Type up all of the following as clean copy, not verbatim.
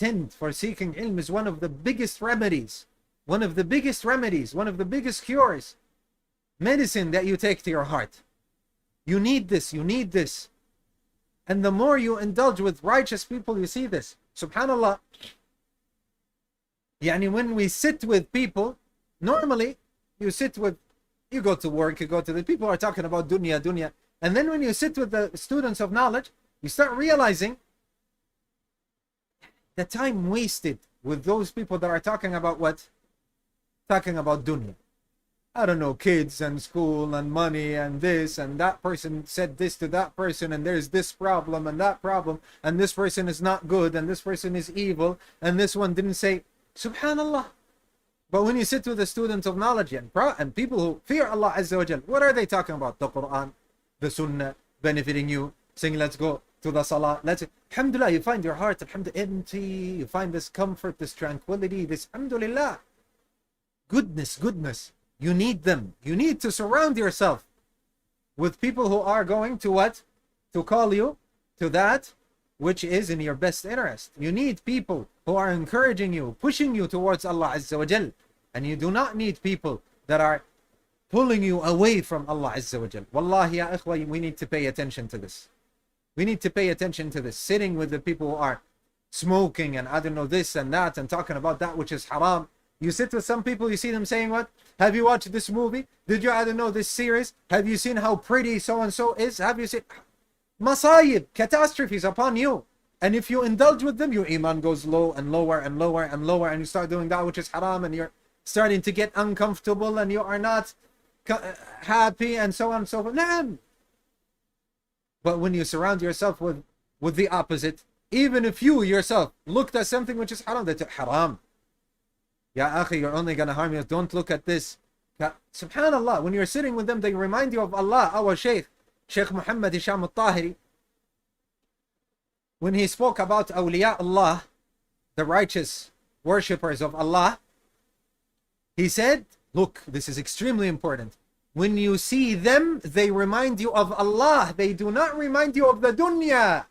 tint for seeking ilm is one of the biggest remedies, one of the biggest remedies, one of the biggest cures, medicine that you take to your heart. You need this, you need this. And the more you indulge with righteous people, you see this. Subhanallah. Yani when we sit with people, normally you go to work, you go to the people are talking about dunya. And then when you sit with the students of knowledge, you start realizing the time wasted with those people that are talking about what? Talking about dunya. I don't know, kids and school and money and this and that person said this to that person and there's this problem and that problem and this person is not good and this person is evil and this one didn't say, subhanallah. But when you sit with the students of knowledge and people who fear Allah Azza wa Jal, what are they talking about? The Quran, the Sunnah, benefiting you, saying let's go to the Salah. Alhamdulillah, you find your heart, alhamdulillah, empty. You find this comfort, this tranquility, this alhamdulillah. Goodness. You need them. You need to surround yourself with people who are going to what? To call you to that which is in your best interest. You need people who are encouraging you, pushing you towards Allah Azza wa Jal. And you do not need people that are pulling you away from Allah Azza wa Jal. Wallahi ya ikhwa, we need to pay attention to this. We need to pay attention to this. Sitting with the people who are smoking and I don't know this and that and talking about that which is haram. You sit with some people, you see them saying what? Have you watched this movie? Did you, I don't know, this series? Have you seen how pretty so-and-so is? Have you seen? Masayib, catastrophes upon you. And if you indulge with them, your iman goes low and lower and lower and lower and you start doing that which is haram and you're starting to get uncomfortable and you are not happy and so on and so forth. Naam. But when you surround yourself with the opposite, even if you yourself looked at something which is haram, that's haram. Ya akhi, you're only going to harm you. Don't look at this. Subhanallah, when you're sitting with them, they remind you of Allah. Our Shaykh Muhammad Hisham al-Tahiri, when he spoke about awliya Allah, the righteous worshippers of Allah, he said, look, this is extremely important. When you see them, they remind you of Allah. They do not remind you of the dunya.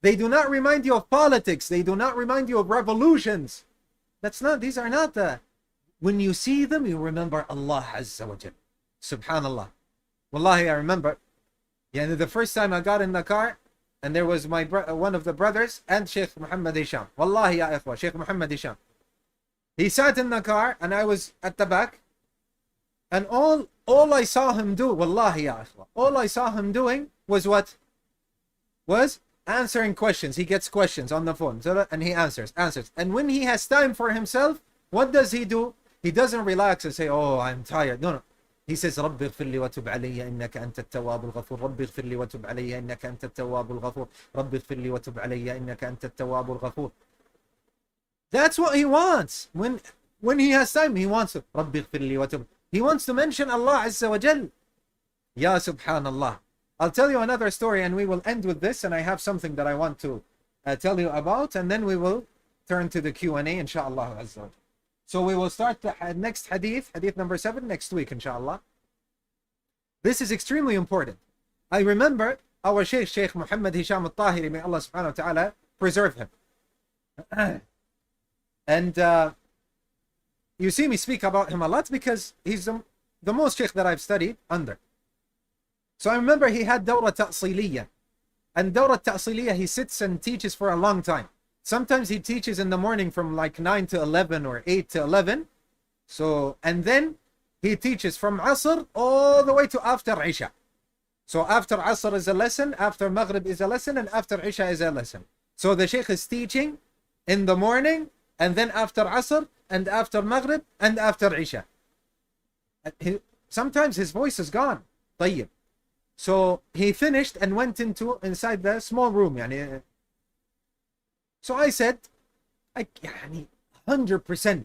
They do not remind you of politics. They do not remind you of revolutions. These are not the, when you see them, you remember Allah Azza wa Jal. Subhanallah. Wallahi, I remember, the first time I got in the car, and there was one of the brothers and Sheikh Muhammad Hisham. Wallahi ya ikhwa, Sheikh Muhammad Hisham. He sat in the car and I was at the back, and all I saw him do, wallahi ya ikhwa, all I saw him doing was what? Was answering questions. He gets questions on the phone and he answers. And when he has time for himself, what does he do? He doesn't relax and say, oh, I'm tired. No. He says, رَبِّ اغْفِرْ لِي وَتُبْ عَلَيَّ إِنَّكَ أَنْتَ التَّوَّابُ الْغَفُورُ رَبِّ اغْفِرْ لِي وَتُبْ عَلَيَّ إِنَّكَ أَنْتَ التَّوَّابُ الْغَفُورُ رَبِّ اغْفِرْ لِي وَتُبْ عَلَيَّ إِنَّكَ أَنْتَ التَّوَّابُ الْغَفُورُ. That's what he wants. When he has time, he wants to رَبِّ اغْفِرْ لِي وَتُبْ. He wants to mention Allah Azza wa Jal. Ya subhanallah. I'll tell you another story and we will end with this, and I have something that I want to tell you about, and then we will turn to the Q&A inshallah Azza wa Jal. So we will start the next hadith number 7 next week inshallah. This is extremely important. I remember our Sheikh Muhammad Hisham al-Tahiri, may Allah subhanahu wa ta'ala preserve him. And you see me speak about him a lot because he's the most Sheikh that I've studied under. So I remember he had Dawra Ta'siliyah. And Dawra Ta'siliyah, he sits and teaches for a long time. Sometimes he teaches in the morning from like 9 to 11 or 8 to 11. So, and then he teaches from Asr all the way to after Isha. So after Asr is a lesson, after Maghrib is a lesson, and after Isha is a lesson. So the Shaykh is teaching in the morning, and then after Asr, and after Maghrib, and after Isha. Sometimes his voice is gone. طيب. So he finished and went inside the small room. Yani. So I said, 100%.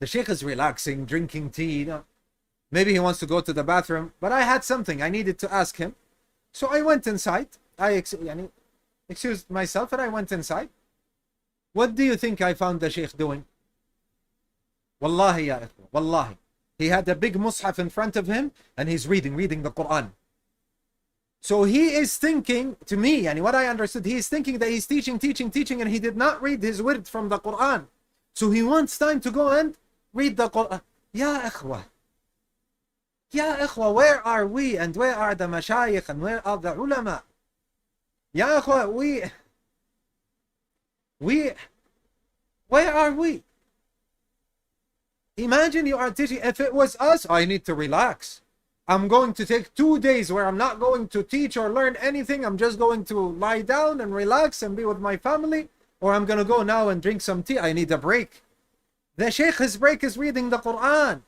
The Shaykh is relaxing, drinking tea. Maybe he wants to go to the bathroom. But I had something I needed to ask him. So I went inside. I excused myself and I went inside. What do you think I found the Shaykh doing? Wallahi ya ikhwa, wallahi. He had a big mushaf in front of him and he's reading the Quran. So he is thinking, to me, and what I understood, he is thinking that he's teaching, and he did not read his wird from the Quran. So he wants time to go and read the Quran. Ya ikhwa. Ya ikhwa, where are we and where are the mashayikh and where are the ulama? Ya ikhwa, where are we? Imagine you are teaching, if it was us, I need to relax. I'm going to take 2 days where I'm not going to teach or learn anything. I'm just going to lie down and relax and be with my family. Or I'm going to go now and drink some tea. I need a break. The Shaykh, his break is reading the Quran.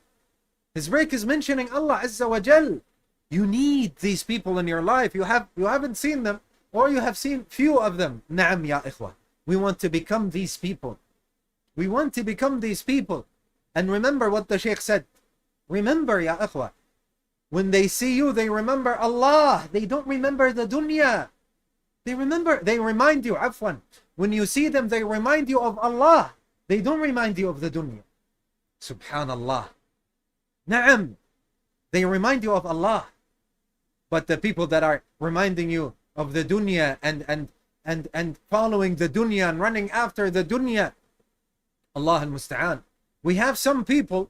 His break is mentioning Allah Azza wa Jal. You need these people in your life. You haven't seen them, or you have seen few of them. Naam ya ikhwa. We want to become these people. We want to become these people. And remember what the Shaykh said. Remember ya ikhwa. When they see you, they remember Allah. They don't remember the dunya. They remind you, afwan. When you see them, they remind you of Allah. They don't remind you of the dunya. Subhanallah. Na'am. They remind you of Allah. But the people that are reminding you of the dunya and following the dunya and running after the dunya, Allah al-Musta'an. We have some people,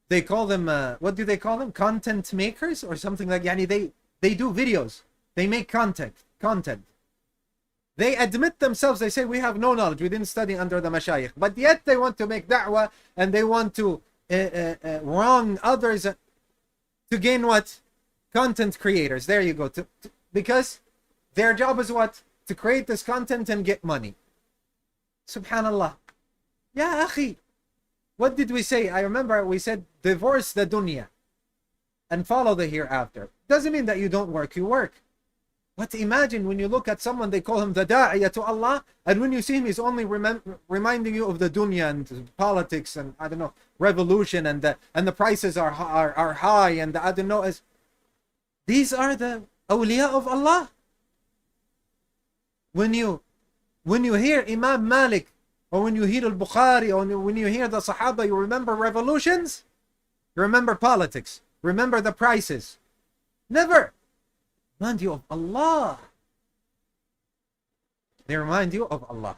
they call them, what do they call them? Content makers or something like that. They do videos. They make content. They admit themselves, they say, we have no knowledge. We didn't study under the mashayikh. But yet they want to make da'wah and they want to wrong others to gain what? Content creators. There you go. Because their job is what? To create this content and get money. Subhanallah. Ya akhi. What did we say? I remember we said, divorce the dunya and follow the hereafter. Doesn't mean that you don't work, you work. But imagine when you look at someone, they call him the da'iyah to Allah, and when you see him, he's only reminding you of the dunya and politics and, I don't know, revolution, and the prices are high, and I don't know. These are the awliya of Allah. When you hear Imam Malik, or when you hear al-Bukhari, or when you hear the Sahaba, you remember revolutions? You remember politics? Remember the prices? Never. Remind you of Allah. They remind you of Allah.